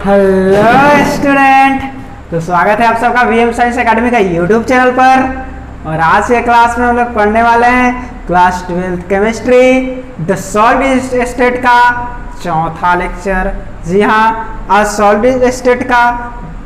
Hello student, तो स्वागत है आप सबका वीएम साइंस एकेडमी का यूट्यूब चैनल पर। और आज के क्लास में हम लोग पढ़ने वाले हैं class 12th chemistry the solid state का चौथा लेक्चर। जी हाँ, आज सॉलिड स्टेट का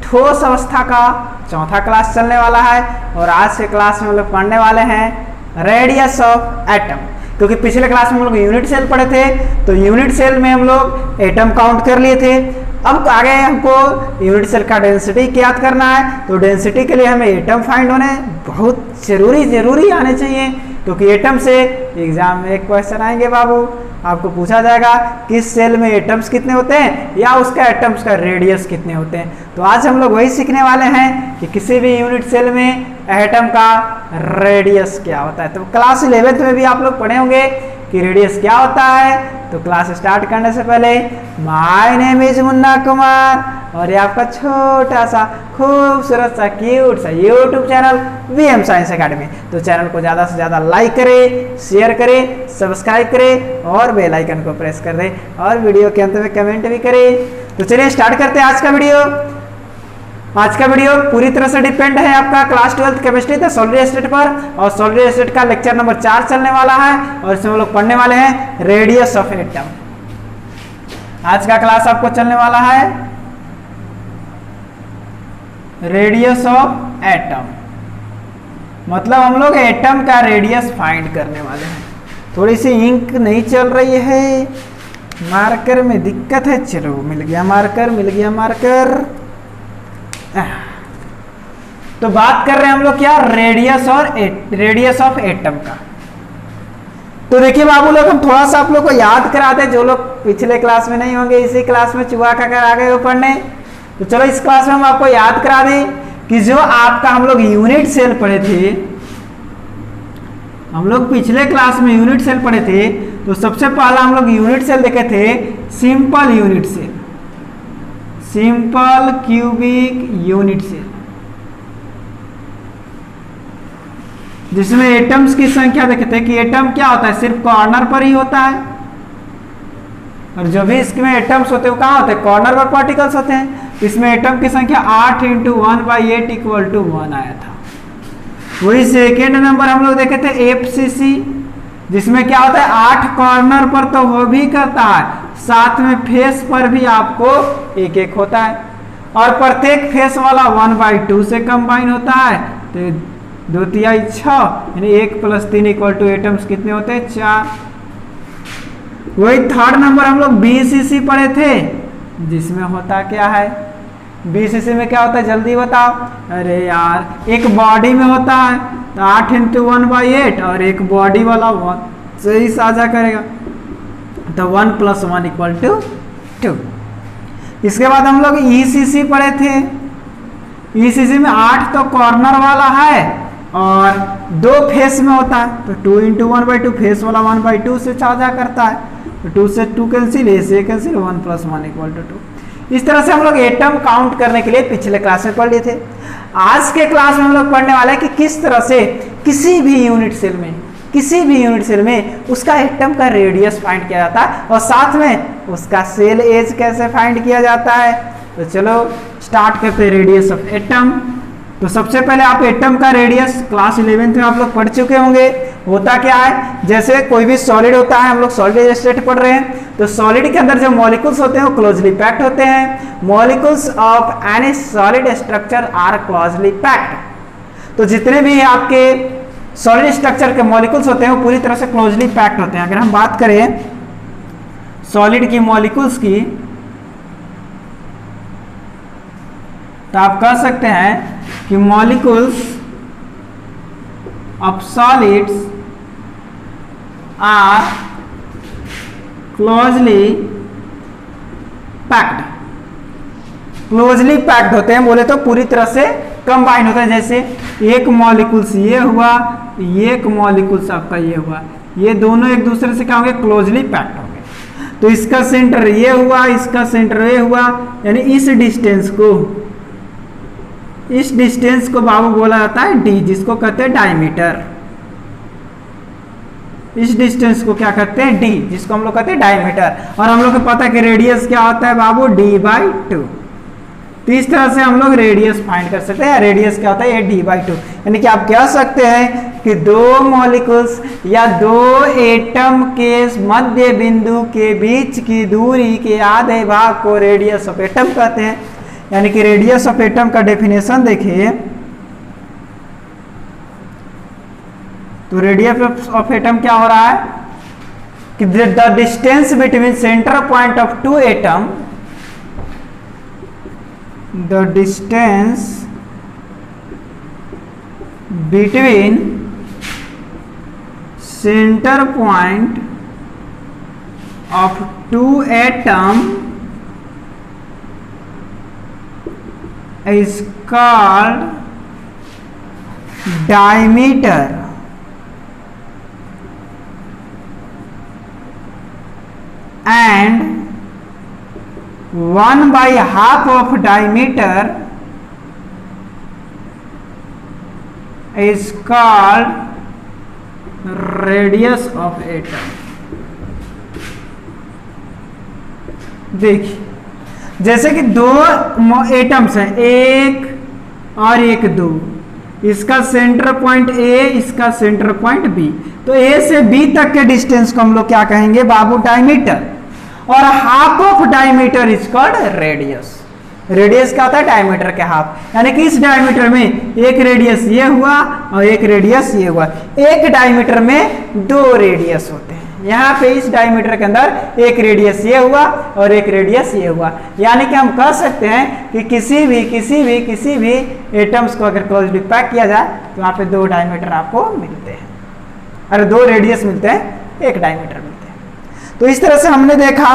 ठोस अवस्था का चौथा क्लास चलने वाला है। और आज के क्लास में हम लोग पढ़ने वाले हैं रेडियस ऑफ एटम, क्योंकि पिछले क्लास में हम लोग यूनिट सेल पढ़े थे, तो यूनिट सेल में हम लोग एटम काउंट कर लिए थे। अब आगे हमको यूनिट सेल का डेंसिटी ज्ञात करना है, तो डेंसिटी के लिए हमें एटम फाइंड होने बहुत जरूरी आने चाहिए, क्योंकि एटम से एग्जाम में एक क्वेश्चन आएंगे बाबू, आपको पूछा जाएगा किस सेल में एटम्स कितने होते हैं या उसका एटम्स का रेडियस कितने होते हैं। तो आज हम लोग वही सीखने वाले हैं कि किसी भी यूनिट सेल में एटम का रेडियस क्या होता है। तो क्लास 11th में भी आप लोग पढ़े होंगे कि रेडियस क्या होता है। तो क्लास स्टार्ट करने से पहले my name is Munna Kumar और ये आपका छोटा सा खूबसूरत सा क्यूट सा YouTube channel VM science academy. तो चैनल को ज़्यादा से ज़्यादा लाइक करें, शेयर करें, सब्सक्राइब करें और बेल आइकन को प्रेस कर दें और वीडियो के अंत में कमेंट भी करें। तो चलिए स्टार्ट करते हैं आज का वीडियो। आज का वीडियो पूरी तरह से डिपेंड है आपका class 12th chemistry the solid state पर, और सॉलिड स्टेट का लेक्चर नंबर 4 चलने वाला है और इसमें हम लोग पढ़ने वाले हैं रेडियस ऑफ एटम। आज का क्लास आपको चलने वाला है रेडियस ऑफ एटम, मतलब हम लोग एटम का रेडियस फाइंड करने वाले हैं। थोड़ी सी इंक नहीं चल रही है, मार्कर में दिक्कत है। चलो मिल गया मार्कर, मिल गया मार्कर। तो बात कर रहे हैं हम लोग क्या, रेडियस ऑफ एटम का। तो देखिए बाबू लोग, हम थोड़ा सा आप लोग को याद कराते हैं, जो लोग पिछले क्लास में नहीं होंगे इसी क्लास में चुहा कर आ गए हो पढ़ने। तो चलो इस क्लास में हम आपको याद करा दें कि जो आपका हम लोग यूनिट सेल पढ़े थे, हम लोग पिछले क्लास में यूनिट सेल पढ़े थे। तो सबसे पहला हम लोग यूनिट सेल देखे थे simple unit cell, simple cubic unit cell, जिसमें एटम्स की संख्या देखते हैं कि एटम क्या होता है, सिर्फ कॉर्नर पर ही होता है। और जो भी इसमें एटम्स होते हैं वो कहाँ होते हैं, कॉर्नर पर पार्टिकल्स होते हैं। इसमें एटम की संख्या 8 × 1/8 = 1 आया था। वही सेकेंड नंबर हम लोग देखे थे FCC, जिसमें क्या होता है 8 कॉर्नर पर तो वो भी करता है, साथ में फेस पर भी आपको एक एक होता है, और प्रत्येक फेस वाला 1/2 से कंबाइन होता है। तो 2 तिहाई 6, यानी 1 + 3 = एटम्स कितने होते हैं, 4। वही थर्ड नंबर हम लोग BCC पढ़े थे, जिसमें होता क्या है, BCC में क्या होता है जल्दी बताओ। अरे यार, एक बॉडी में होता है तो 8 × 1/8, और एक बॉडी वाला 1 से ही साझा करेगा, तो 1 + 1 = 2। इसके बाद हम लोग ECC पढ़े थे। ECC में 8 तो कॉर्नर वाला है और 2 फेस में होता है, तो 2 × 1/2, फेस वाला 1/2 से साझा करता है, तो 2 से 2 कैंसिल, ए से कैंसिल, 1 + 1 = 2। इस तरह से हम लोग एटम काउंट करने के लिए पिछले क्लास में पढ़ लिए थे। आज के क्लास में हम लोग पढ़ने वाले हैं कि किस तरह से किसी भी यूनिट सेल में उसका एटम का रेडियस फाइंड किया जाता है, और साथ में उसका सेल एज कैसे फाइंड किया जाता है। तो चलो स्टार्ट करते हैं रेडियस ऑफ एटम। तो सबसे पहले आप एटम का रेडियस क्लास 11th में आप लोग पढ़ चुके होंगे। होता क्या है, जैसे कोई भी सॉलिड होता है, हम लोग सॉलिड स्टेट पढ़ रहे हैं, तो सॉलिड के अंदर जो मॉलिक्यूल्स होते हैं वो क्लोजली पैक्ड होते हैं। Molecules of any solid structure are closely packed. तो जितने भी आपके सॉलिड स्ट्रक्चर के मॉलिक्यूल्स होते हैं वो पूरी तरह से क्लोजली पैक्ड होते हैं। अगर हम बात करें सॉलिड की मॉलिक्यूल्स की, तो आप कह सकते हैं कि molecules of solids are closely packed. Closely packed होते हैं बोले तो पूरी तरह से कंबाइन होता है। जैसे एक मॉलिक्यूल्स ये हुआ, एक मॉलिक्यूल्स आपका ये हुआ, ये दोनों एक दूसरे से क्या होंगे, क्लोजली पैक्ड होंगे। तो इसका सेंटर ये हुआ, इसका सेंटर ये हुआ, यानी इस डिस्टेंस को बाबू बोला जाता है d, जिसको कहते हैं डायमीटर। इस डिस्टेंस को क्या कहते हैं, d, जिसको हम लोग कहते हैं डायमीटर। और हम लोग को पता है कि रेडियस क्या होता है बाबू, d/2। तो इस तरह से हम लोग रेडियस फाइंड कर सकते हैं। रेडियस क्या होता है, ये d/2, यानी कि आप कह सकते हैं कि दो मॉलिक्यूल्स या दो एटम के मध्य बिंदु के बीच की दूरी के आधे भाग को रेडियस ऑफ एटम कहते हैं। यानी कि रेडियस ऑफ एटम का डेफिनेशन देखिए, तो रेडियस ऑफ एटम क्या हो रहा है कि the distance between centre point of two atom, the distance between center point of two atom is called diameter, and 1/2 of diameter is called radius of atom। देखिए, जैसे कि दो एटम्स हैं, एक और एक दो, इसका सेंटर पॉइंट ए, इसका सेंटर पॉइंट बी, तो ए से बी तक के डिस्टेंस को हम लोग क्या कहेंगे बाबू, डायमीटर, और half of diameter is called radius. Radius क्या होता है, डायमीटर के हाफ, यानी कि इस डायमीटर में एक रेडियस ये हुआ और एक रेडियस ये हुआ, एक डायमीटर में दो रेडियस होते हैं। यहाँ पे इस डायमीटर के अंदर एक रेडियस ये हुआ और एक रेडियस ये हुआ, यानी कि हम कह सकते हैं कि किसी भी एटम्स को अगर क्लोजली पैक किया जाए तो वहाँ पे दो डायमीटर आपको मिलते हैं, अरे दो रेडियस मिलते हैं, एक डायमीटर मिलते हैं। तो इस तरह से हमने देखा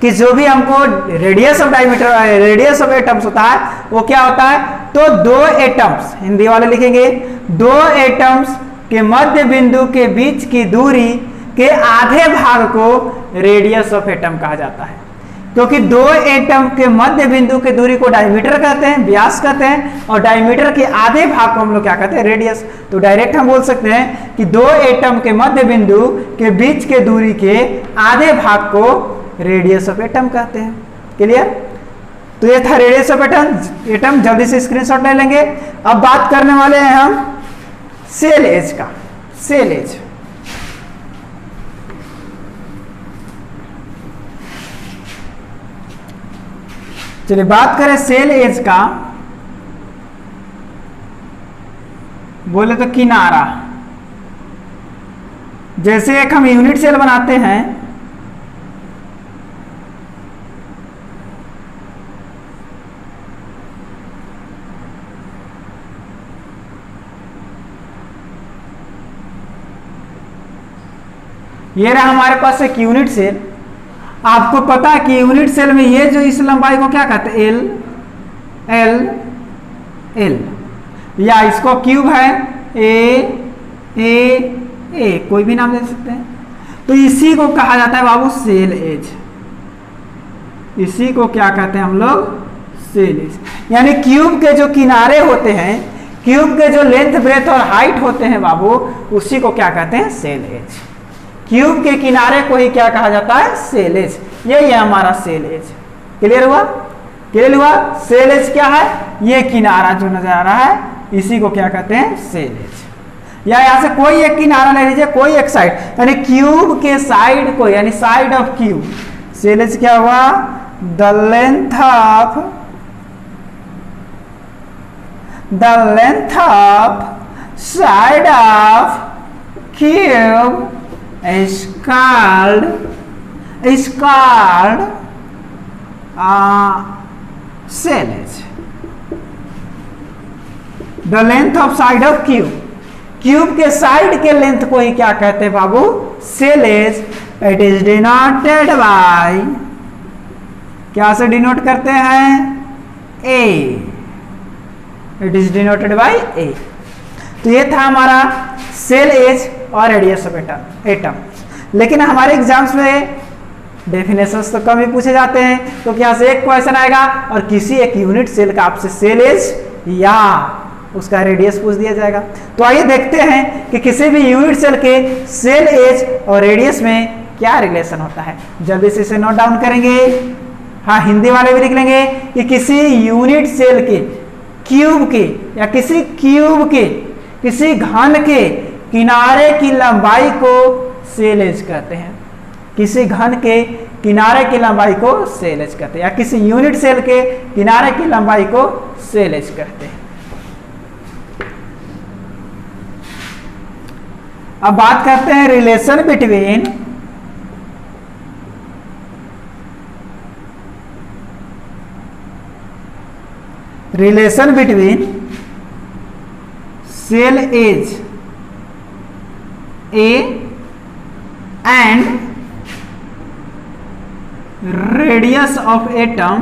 कि जो भी हमको radius of diameter, radius of atoms होता है वो क्या होता है, तो दो एटम्स, हिंदी वाले लिखेंगे, दो एटम्स के मध्य बिंदु के बीच की दूरी के आधे भाग को रेडियस ऑफ एटम कहा जाता है। क्योंकि दो एटम के मध्य बिंदु की दूरी को डायमीटर कहते हैं, व्यास कहते हैं, और डायमीटर के आधे भाग को हम लोग क्या कहते हैं, रेडियस। तो डायरेक्ट हम बोल सकते हैं कि दो एटम के मध्य बिंदु के बीच के दूरी के आधे भाग को रेडियस ऑफ एटम कहते हैं। क्लियर? तो ये था रेडियस ऑफ एटम। जल्दी से स्क्रीनशॉट ले लेंगे। अब बात करने वाले हैं हम सेल एज का। सेल एज, चलिए बात करें सेल एज का। बोले तो किनारा, जैसे एक हम यूनिट सेल बनाते हैं, ये रहा हमारे पास एक यूनिट सेल। आपको पता है कि यूनिट सेल में ये जो इस लंबाई को क्या कहते हैं, एल, या इसको क्यूब है, ए, कोई भी नाम दे सकते हैं। तो इसी को कहा जाता है बाबू सेल एज। इसी को क्या कहते हैं हम लोग, सेल एज। यानी क्यूब के जो किनारे होते हैं, क्यूब के जो लेंथ ब्रेथ और हाइट होते हैं बाबू, उसी को क्या कहते हैं, सेल एज। क्यूब के किनारे को ही क्या कहा जाता है, सेल एज। यही है हमारा सेल एज। क्लियर हुआ? क्लियर हुआ? सेल एज क्या है, ये किनारा जो नजर आ रहा है, इसी को क्या कहते हैं, सेल एज। या यहां से कोई एक किनारा ले लीजिए, कोई एक साइड, यानी क्यूब के साइड को, यानी side of cube. Cell edge क्या हुआ, the length of side of cube is called cell edge. The length of side of cube, cube के साइड के लेंथ को ही क्या कहते हैं बाबू, cell edge. It is denoted by, क्या से डिनोट करते हैं, A. It is denoted by A. तो ये था हमारा सेल एज और रेडियस ऑफ एटम। लेकिन हमारे एग्जाम्स में डेफिनेशंस तो कम ही पूछे जाते हैं, तो यहाँ से एक क्वेश्चन आएगा और किसी एक यूनिट सेल का आपसे सेल एज या उसका रेडियस पूछ दिया जाएगा। तो आइए देखते हैं कि किसी भी यूनिट सेल के सेल एज और रेडियस में क्या रिलेशन होता है। जल्दी से इसे नोट डाउन करेंगे। हाँ, हिंदी वाले भी लिख लेंगे कि किसी यूनिट सेल के क्यूब के या किसी क्यूब के किसी घन के किनारे की लंबाई को सेल एज कहते हैं। किसी घन के किनारे की लंबाई को सेल एज कहते हैं या किसी यूनिट सेल के किनारे की लंबाई को सेल एज कहते हैं। अब बात करते हैं relation between cell edge a and radius of atom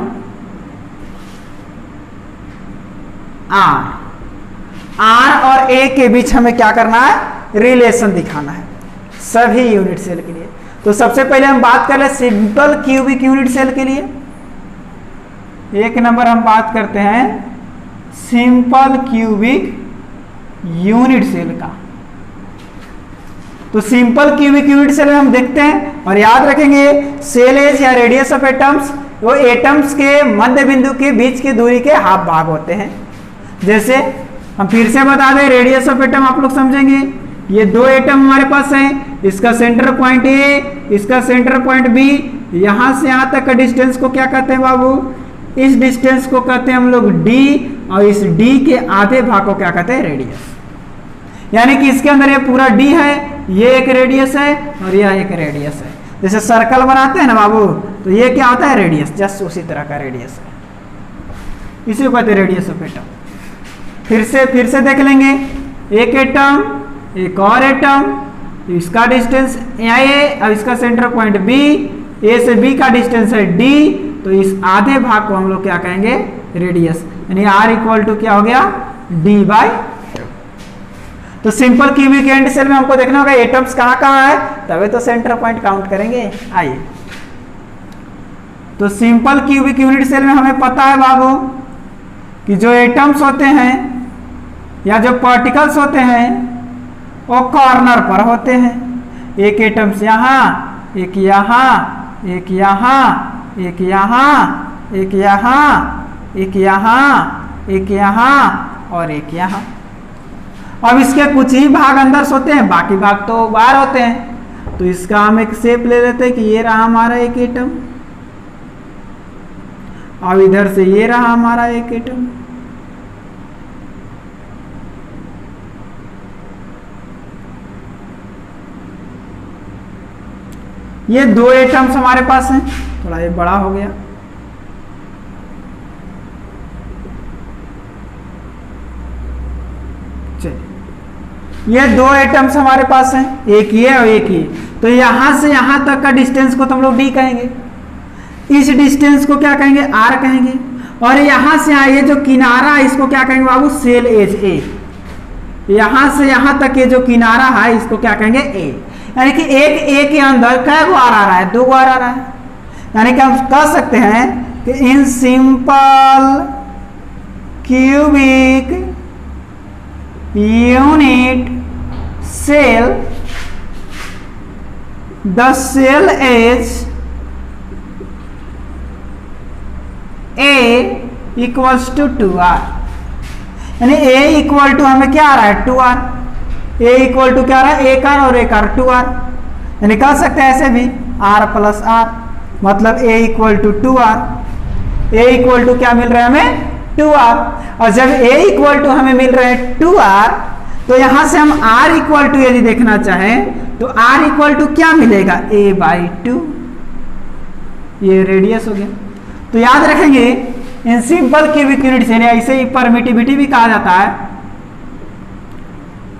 r और ए के बीच हमें क्या करना है, रिलेशन दिखाना है सभी यूनिट सेल के लिए। तो सबसे पहले हम बात कर ले सिंपल क्यूबिक यूनिट सेल के लिए। एक नंबर हम बात करते हैं सिंपल क्यूबिक यूनिट सेल का। तो सिंपल क्यूबिक यूनिट सेल में हम देखते हैं और याद रखेंगे सेल एज या रेडियस ऑफ एटम्स वो एटम्स के मध्य बिंदु के बीच की दूरी के हाफ भाग होते हैं। जैसे हम फिर से बता दें रेडियस ऑफ एटम आप लोग समझेंगे, ये दो एटम हमारे पास है, इसका सेंटर पॉइंट ए, इसका सेंटर पॉइंट बी, यहां से यहां तक का डिस्टेंस को क्या कहते हैं बाबू, इस डिस्टेंस को कहते हैं हम लोग डी, और इस डी के आधे भाग को क्या कहते हैं, रेडियस। यानी कि इसके अंदर ये पूरा डी है, ये एक रेडियस है और यह एक रेडियस है। जैसे सर्कल बनाते हैं ना बाबू, तो ये क्या होता है, रेडियस, जस्ट उसी तरह का रेडियस है, इसी को कहते हैं रेडियस ऑफ एटम। फिर से देख लेंगे, एक एटम, एक और एटम, इसका डिस्टेंस ए और इसका सेंटर पॉइंट बी, ए से बी का डिस्टेंस है डी, तो इस आधे भाग को हम लोग क्या कहेंगे, रेडियस। यानी आर इक्वल टू क्या हो गया, डी बाई। तो सिंपल क्यूबिक एंड सेल में हमको देखना होगा एटम्स कहाँ कहाँ है, तभी तो सेंटर पॉइंट काउंट करेंगे। आइए, तो सिंपल क्यूबिक यूनिट सेल में हमें पता है बाबू कि जो एटम्स होते हैं या जो पार्टिकल्स होते हैं वो कॉर्नर पर होते हैं। एक एटम्स यहाँ, एक यहाँ, एक यहाँ, एक यहाँ, एक यहाँ, एक यहाँ, एक यहाँ और एक यहाँ। अब इसके कुछ ही भाग अंदर सोते हैं, बाकी भाग तो बाहर होते हैं। तो इसका हम एक शेप ले लेते हैं कि ये रहा हमारा एक एटम, अब इधर से ये रहा हमारा एक एटम। ये दो एटम्स हमारे पास हैं, थोड़ा ये बड़ा हो गया। चलिए, ये दो एटम्स हमारे पास हैं, एक ये और एक ये। तो यहां से यहां तक का डिस्टेंस को तो हम लोग डी कहेंगे, इस डिस्टेंस को क्या कहेंगे, आर कहेंगे। और यहां से ये जो किनारा है इसको क्या कहेंगे बाबू, सेल एज ए। यहां से यहां तक ये जो किनारा है इसको क्या कहेंगे, ए। यानी कि एक ए के अंदर कै गो आर आ रहा है, दो गो आर आ रहा है। यानी कि हम कह सकते हैं कि in simple cubic unit cell the cell edge a equals to 2r। यानी ए इक्वल टू हमें क्या आ रहा है, 2r। ए इक्वल टू क्या आ रहा है, एक आर और एक आर, 2r। यानी कह सकते हैं ऐसे भी r प्लस आर, मतलब A equal to 2r। A equal to क्या मिल रहा है हमें, 2r। और जब ए इक्वल टू हमें मिल रहा है 2r, तो यहां से हम r इक्वल टू यदि देखना चाहें तो r इक्वल टू क्या मिलेगा, a बाई 2। ये रेडियस हो गया। तो याद रखेंगे इन सिंपल क्यूबिक यूनिट से ऐसे ही परमिटिविटी भी कहा जाता है,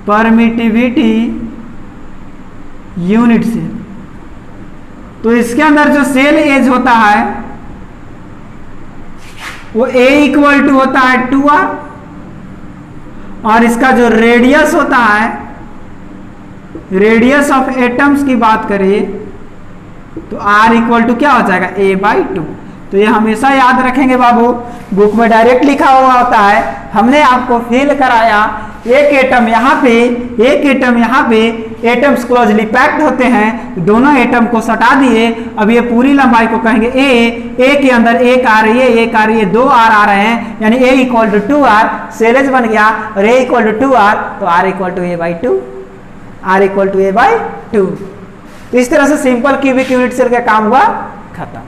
परमिटिविटी यूनिट सेल। तो इसके अंदर जो सेल एज होता है वो a इक्वल टू होता है 2r, और इसका जो रेडियस होता है, रेडियस ऑफ एटम्स की बात करें तो r इक्वल टू क्या हो जाएगा, a बाई 2। तो ये हमेशा याद रखेंगे बाबू, बुक में डायरेक्ट लिखा हुआ होता है। हमने आपको फील कराया एक एटम यहाँ पे, एक एटम यहाँ पे, एटम्स क्लोजली पैक्ड होते हैं, दोनों एटम को सटा दिए। अब ये पूरी लंबाई को कहेंगे ए के अंदर एक आ रही है, एक आ रही है, 2 आर आ रहे हैं, यानी a equal to 2 r, cell edge बन गया, और ए इक्वल टू 2 आर, तो r equal to a by 2, r equal to a by 2। तो इस तरह से सिंपल क्यूबिक यूनिट सेल का काम हुआ खत्म।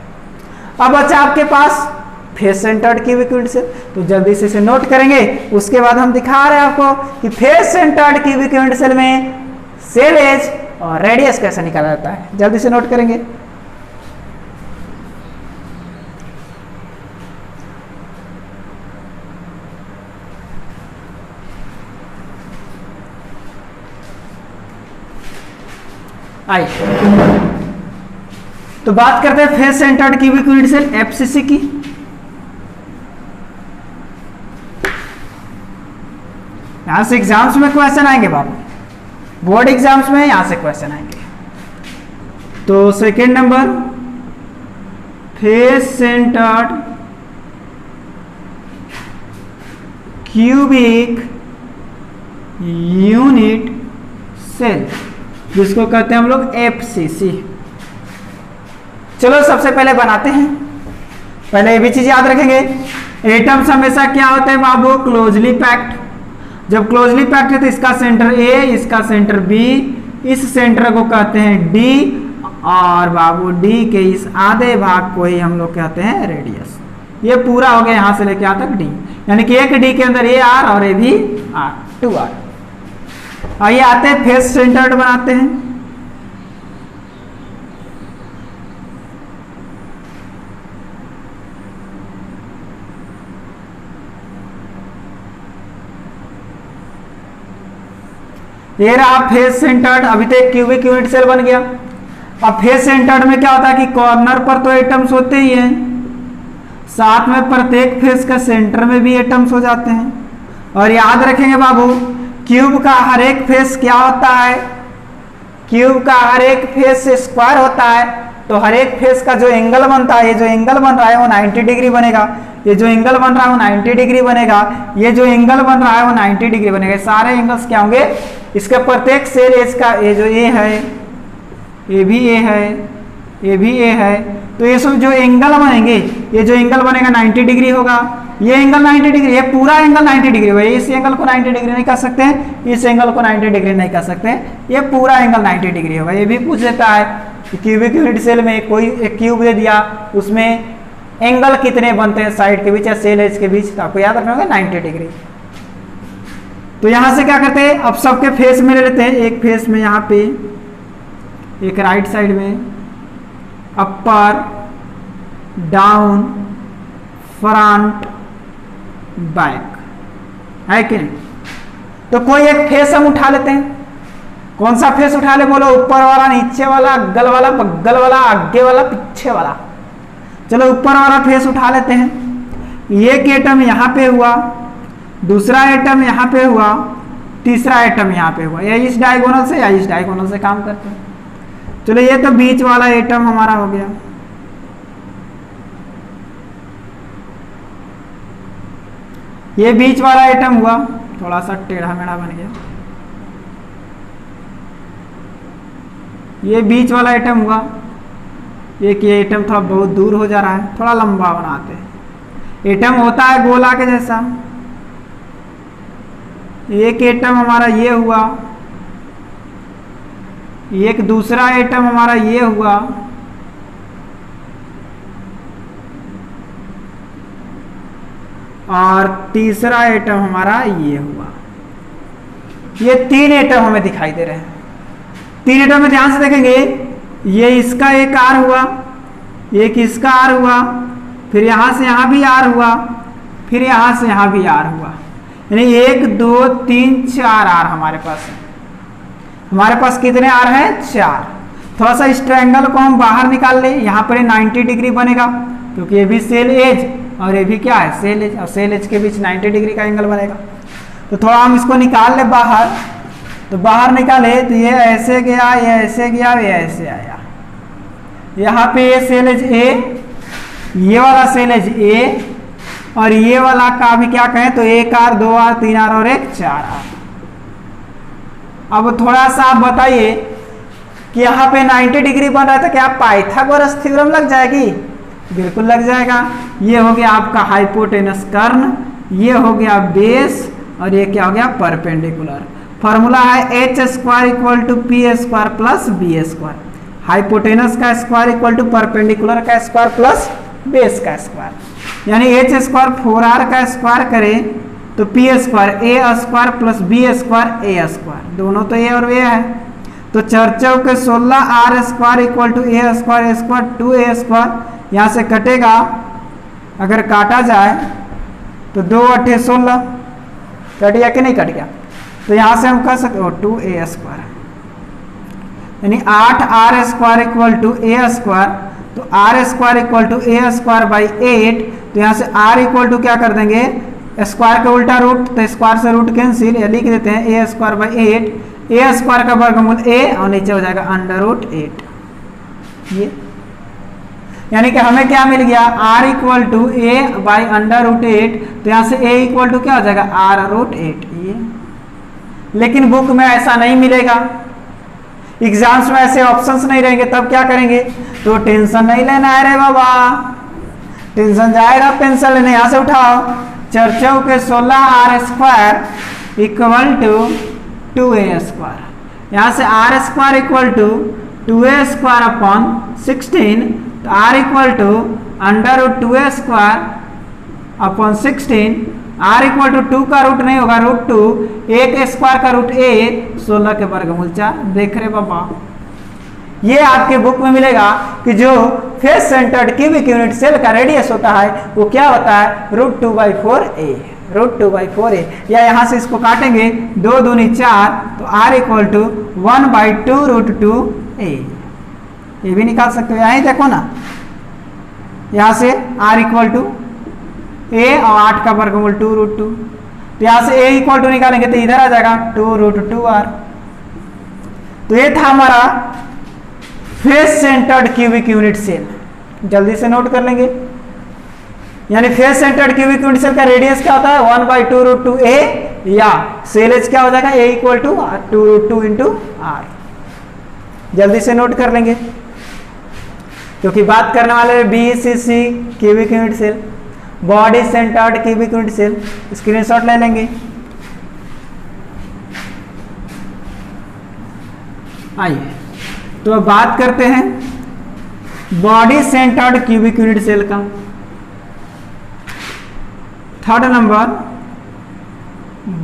अब बच्चा आपके पास face centred cubic unit cell, तो जल्दी से इसे नोट करेंगे, उसके बाद हम दिखा रहे हैं आपको कि face centred cubic unit cell में सेल एज और रेडियस कैसे निकाला जाता है। जल्दी से नोट करेंगे। आइए तो बात करते हैं face centred cubic unit cell FCC की। यहां से एग्जाम्स में क्वेश्चन आएंगे बाबू, बोर्ड एग्जाम्स में यहां से क्वेश्चन आएंगे। तो second number, face centred cubic unit cell, जिसको कहते हैं हम लोग एफसीसी। चलो सबसे पहले बनाते हैं, पहले ये भी चीज याद रखेंगे, एटम्स हमेशा क्या होते हैं बाबू, क्लोजली पैक्ड। जब क्लोजली पैक्ड है तो इसका सेंटर ए, इसका सेंटर बी, इस सेंटर को कहते हैं डी, और बाबू डी के इस आधे भाग को ही हम लोग कहते हैं रेडियस। ये पूरा हो गया यहां से लेके यहां तक डी, यानी कि एक डी के अंदर ए आर और ए भी आर, 2 आर। आइए आते हैं फेस सेंटर्ड बनाते हैं। ये रहा फेस सेंटर्ड, अभी तो एक क्यूबिक यूनिट सेल बन गया। अब फेस सेंटर्ड में क्या होता है कि कॉर्नर पर तो एटम्स होते ही हैं, साथ में प्रत्येक फेस का सेंटर में भी एटम्स हो जाते हैं। और याद रखेंगे बाबू, क्यूब का हर एक फेस क्या होता है, क्यूब का हर एक फेस स्क्वायर होता है, तो हर एक फेस का जो एंगल बनता है, ये जो एंगल बन रहा है वो 90 डिग्री बनेगा, ये जो एंगल बन रहा है वो 90 डिग्री बनेगा, ये जो एंगल बन रहा है वो 90 डिग्री बनेगा। सारे एंगल्स क्या होंगे, इसका प्रत्येक सेल एज का, ये जो ए है, ये भी ए है, ये भी ए है, तो ये सब जो एंगल बनेंगे, ये जो एंगल बनेगा 90 डिग्री होगा, ये एंगल 90 डिग्री, ये पूरा एंगल 90 डिग्री होगा। इस एंगल को 90 डिग्री नहीं कर सकते हैं, इस एंगल को 90 डिग्री नहीं कर सकते हैं, ये पूरा एंगल 90 डिग्री होगा। ये भी पूछ देता है कि क्यूबिक यूनिट सेल में कोई एक क्यूब दे दिया, उसमें एंगल कितने बनते हैं साइड के बीच या सेल एज के बीच, तो आपको याद रखना होगा 90 डिग्री। तो यहां से क्या करते हैं, अब सबके फेस में ले लेते हैं। एक फेस में यहाँ पे, एक राइट साइड में अपर, डाउन, फ्रंट, बैक, है कि नहीं। तो कोई एक फेस हम उठा लेते हैं। कौन सा फेस उठा ले बोलो, ऊपर वाला, नीचे वाला, अग्गल वाला, बगल वाला, आगे वाला, पीछे वाला। चलो ऊपर वाला फेस उठा लेते हैं। एक एटम यहाँ पे हुआ, दूसरा एटम यहाँ पे हुआ, तीसरा एटम यहाँ पे हुआ, या इस डायगोनल से या इस डायगोनल से काम करते हैं। चलो ये तो बीच वाला एटम हमारा हो गया। ये बीच वाला एटम हुआ, थोड़ा सा टेढ़ा मेढ़ा बन गया। ये बीच वाला एटम हुआ, एक ये एटम थोड़ा बहुत दूर हो जा रहा है, थोड़ा लंबा बनाते हैं। एटम होता है गोला के जैसा। एक एटम हमारा ये हुआ, एक दूसरा एटम हमारा ये हुआ, और तीसरा एटम हमारा ये हुआ। ये 3 एटम हमें दिखाई दे रहे हैं। 3 एटम में ध्यान से देखेंगे, ये इसका एक आर हुआ, एक इसका आर हुआ, फिर यहां से यहां भी आर हुआ, फिर यहां से यहां भी आर हुआ, यानी 1 2 3 4 आर हमारे पास है। हमारे पास कितने आर हैं, 4। थोड़ा सा इस ट्रायंगल को हम बाहर निकाल ले, यहाँ पर 90 डिग्री बनेगा, क्योंकि ये भी सेल एज और ये भी क्या है, सेल एज, और सेल एज के बीच 90 डिग्री का एंगल बनेगा। तो थोड़ा हम इसको निकाल ले बाहर, तो बाहर निकाले तो ये ऐसे गया, ये ऐसे गया, ये ऐसे आया। यहाँ पे ये सेल एज ए, ये वाला सेल एज ए, और ये वाला का भी क्या कहें तो 1 आर, 2 आर, 3 आर और 1 4 आर। अब थोड़ा सा आप बताइए कि यहाँ पे 90 डिग्री बन रहा है तो क्या पाइथागोरस थ्योरम लग जाएगी? बिल्कुल लग जाएगा। ये हो गया आपका हाइपोटेनस कर्ण, ये हो गया बेस, और ये क्या हो गया परपेंडिकुलर। फॉर्मूला है h square equal to p square plus b square. Hypotenuse का स्क्वायर इक्वल टू परपेंडिकुलर का स्क्वायर प्लस बेस का स्क्वायर, यानी एच स्क्वायर 4r का स्क्वायर करें तो p square a square plus b square a square, दोनों तो ए और ए है, तो 4 के 16 r square equal to A square 2 a square. यहाँ से कटेगा, अगर काटा जाए तो 2 8 16, कट गया कि नहीं कट गया? तो यहाँ से हम कह सकते हो 2a स्क्वायर, यानी 8r square equal to A square, तो R square equal to A square by 8। तो यहाँ से r इक्वल टू क्या कर देंगे, स्क्वायर का उल्टा रूट, तो स्क्वायर से रूट कैंसिल, या लिख देते हैं ए स्क्वायर बाई 8, ए स्क्वायर का वर्गमूल a और नीचे हो जाएगा √8। ये यानी कि हमें क्या मिल गया, r equal to a by √8, तो यहाँ से a इक्वल टू क्या हो जाएगा r√8। ये लेकिन बुक में ऐसा नहीं मिलेगा, एग्जाम्स में ऐसे ऑप्शंस नहीं रहेंगे, तब क्या करेंगे? तो टेंशन नहीं लेना है रे बाबा, टेंशन जाएगा पेंसिल लेने। यहाँ से उठाओ, 4 के 16 r square equal to 2a square, यहाँ से r square equal to 2a square upon 16, तो r equal to √2a square upon 16, r equal to 2 का रूट नहीं होगा √2, 1 स्क्वायर का रूट a, 16 के वर्गमूल 4। देख रहे बाबा, ये आपके बुक में मिलेगा कि जो face centred cubic unit cell का रेडियस होता है वो क्या होता है, √2/4a, √2/4a। या यहाँ से इसको काटेंगे, 2 दूनी 4, तो r इक्वल टू 1/2√2a, ये भी निकाल सकते हो। यहीं देखो ना, यहाँ से r इक्वल टू a और 8 का वर्गमूल 2√2, तो यहाँ से a इक्वल टू निकालेंगे तो इधर आ जाएगा 2√2r। तो ये था हमारा face centred cubic unit cell, जल्दी से नोट कर लेंगे। यानी face centred cubic unit cell का रेडियस क्या होता है, 1/2√2a, या सेल एज क्या हो जाएगा, a इक्वल टू 2√2 × r। जल्दी से नोट कर लेंगे, क्योंकि बात करने वाले BCC cubic unit cell, body centred cubic unit cell, screenshot ले लेंगे। आइए तो अब बात करते हैं body centred cubic unit cell का। 3rd number,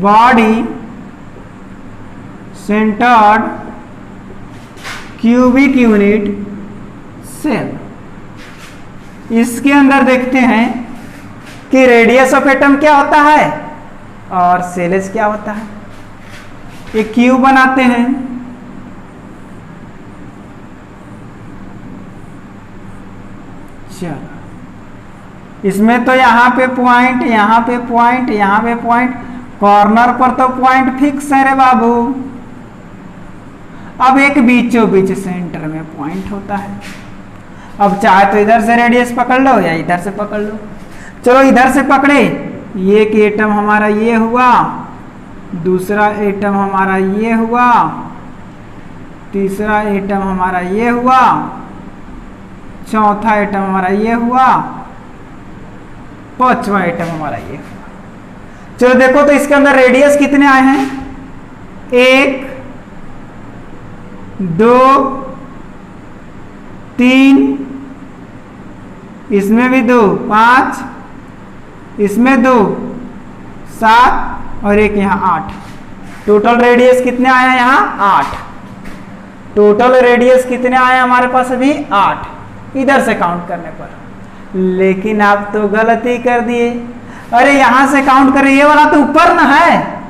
body centred cubic unit cell. इसके अंदर देखते हैं कि रेडियस ऑफ एटम क्या होता है और सेलेज क्या होता है। एक क्यूब बनाते हैं, चलो इसमें तो यहाँ पे पॉइंट, यहाँ पे पॉइंट, यहाँ पे पॉइंट, कॉर्नर पर तो पॉइंट फिक्स है रे बाबू। अब एक बीचों बीच सेंटर में पॉइंट होता है। अब चाहे तो इधर से रेडियस पकड़ लो या इधर से पकड़ लो। चलो इधर से पकड़े, ये कि एटम हमारा ये हुआ, दूसरा एटम हमारा ये हुआ, तीसरा एटम हमारा ये हुआ, चौथा एटम हमारा ये हुआ, पांचवा एटम हमारा ये हुआ। चलो देखो तो इसके अंदर रेडियस कितने आए हैं, 1 2 3, इसमें भी 2 5, इसमें 2 7 और एक यहाँ 8। टोटल रेडियस कितने आए हैं यहाँ 8। टोटल रेडियस कितने आए हमारे पास अभी 8 इधर से काउंट करने पर। लेकिन आप तो गलती कर दिए, अरे यहाँ से काउंट करें, ये वाला तो ऊपर ना है,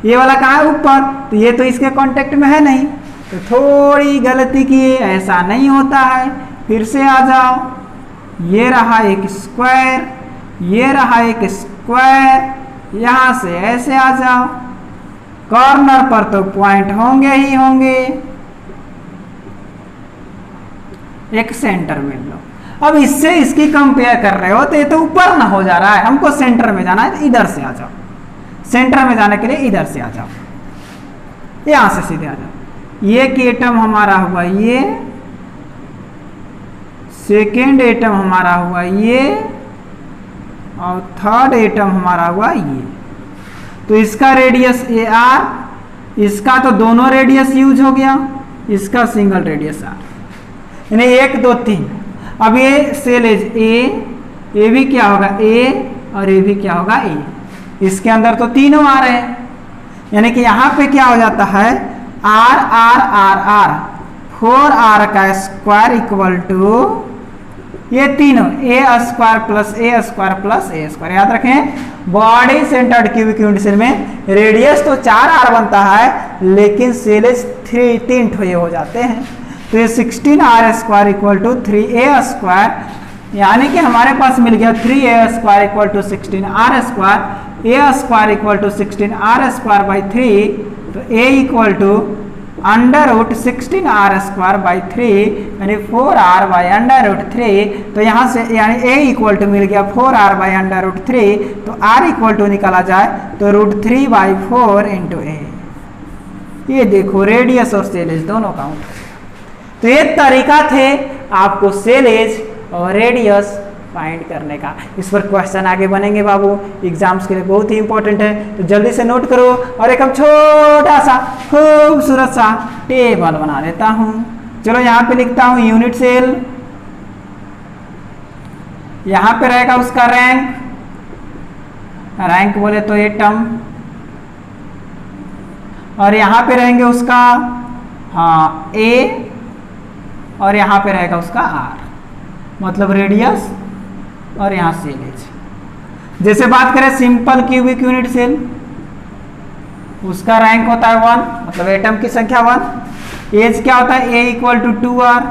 ये वाला कहाँ है ऊपर, तो ये तो इसके कांटेक्ट में है नहीं, तो थोड़ी गलती किए, ऐसा नहीं होता है। फिर से आ जाओ, ये रहा एक स्क्वायर, ये रहा एक स्क्वायर, यहाँ से ऐसे आ जाओ, कॉर्नर पर तो पॉइंट होंगे ही होंगे, एक सेंटर में लो। अब इससे इसकी कंपेयर कर रहे हो तो ये तो ऊपर ना हो जा रहा है, हमको सेंटर में जाना है, तो इधर से आ जाओ, सेंटर में जाने के लिए इधर से आ जाओ। यहाँ से सीधे आ जाओ। ये कि एटम हमारा हुआ ये, सेकेंड एटम हमारा हुआ ये, और थर्ड एटम हमारा हुआ ये। तो इसका रेडियस ए आर, इसका तो दोनों रेडियस यूज हो गया, इसका सिंगल रेडियस आर, यानी 1 2 3। अब ये सेल एज ए भी क्या होगा ए, और ये भी क्या होगा ए। इसके अंदर तो तीनों आ रहे हैं, यानी कि यहाँ पे क्या हो जाता है are are are are, 4r का स्क्वायर इक्वल टू ये तीनों a square plus a square plus a square. याद रखें body centred cubic unit cell में रेडियस तो 4r बनता है, लेकिन सेलेज 3 ठो ये हो जाते हैं। तो ये 16r square equal to 3a square, यानी कि हमारे पास मिल गया 3a square equal to 16r square, a square equal to 16r square by 3। तो a equal to under root 16r square by 3, यानी 4r बाई अंडर रूट 3। तो यहाँ से यानी a इक्वल टू मिल गया 4r बाई अंडर रूट 3, तो r equal to निकाला जाए तो √3 बाई 4 इंटू ए। ये देखो रेडियस और सेलेज दोनों काउंट। तो ये तरीका थे आपको सेलेज और रेडियस फाइंड करने का। इस पर क्वेश्चन आगे बनेंगे बाबू, एग्जाम्स के लिए बहुत ही इंपॉर्टेंट है, तो जल्दी से नोट करो। और एक हम छोटा सा खूबसूरत सा टेबल बना लेता हूं। चलो यहाँ पे लिखता हूं यूनिट सेल, यहाँ पे रहेगा उसका रैंक, रैंक बोले तो एटम, और यहाँ पे रहेंगे उसका हाँ ए, और यहाँ पे रहेगा उसका आर, मतलब रेडियस, और यहाँ सेलेज। जैसे बात करें सिंपल क्यूबिक यूनिट सेल, उसका रैंक होता है 1, मतलब एटम की संख्या 1। एज क्या होता है ए इक्वल टू 2r,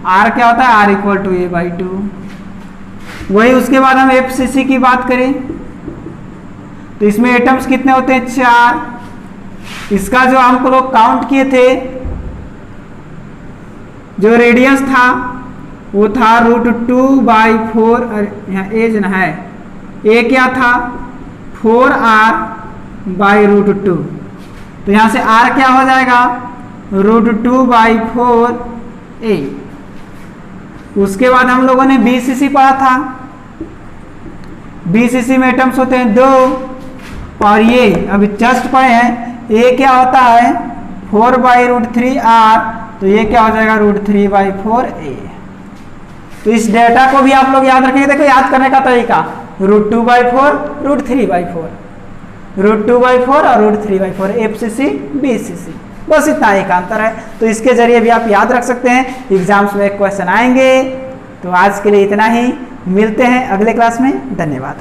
आर क्या होता है r equal to a by 2। वही उसके बाद हम एफसीसी की बात करें तो इसमें एटम्स कितने होते हैं 4। इसका जो हम लोग काउंट किए थे, जो रेडियस था वो था √2/4, यहाँ एज न है, ए क्या था 4r बाई √2। तो यहाँ से r क्या हो जाएगा √2/4a। उसके बाद हम लोगों ने बीसीसी पढ़ा था, बीसीसी में एटम्स होते हैं 2, और ये अभी जस्ट पढ़े हैं ए क्या होता है 4/√3r, तो ये क्या हो जाएगा √3/4a। तो इस डेटा को भी आप लोग याद रखेंगे। देखो याद करने का तरीका √2/4 √3/4, √2/4 और √3/4, एफसीसी बीसीसी, बस इतना एक अंतर है। तो इसके जरिए भी आप याद रख सकते हैं, एग्जाम्स में क्वेश्चन आएंगे। तो आज के लिए इतना ही, मिलते हैं अगले क्लास में, धन्यवाद।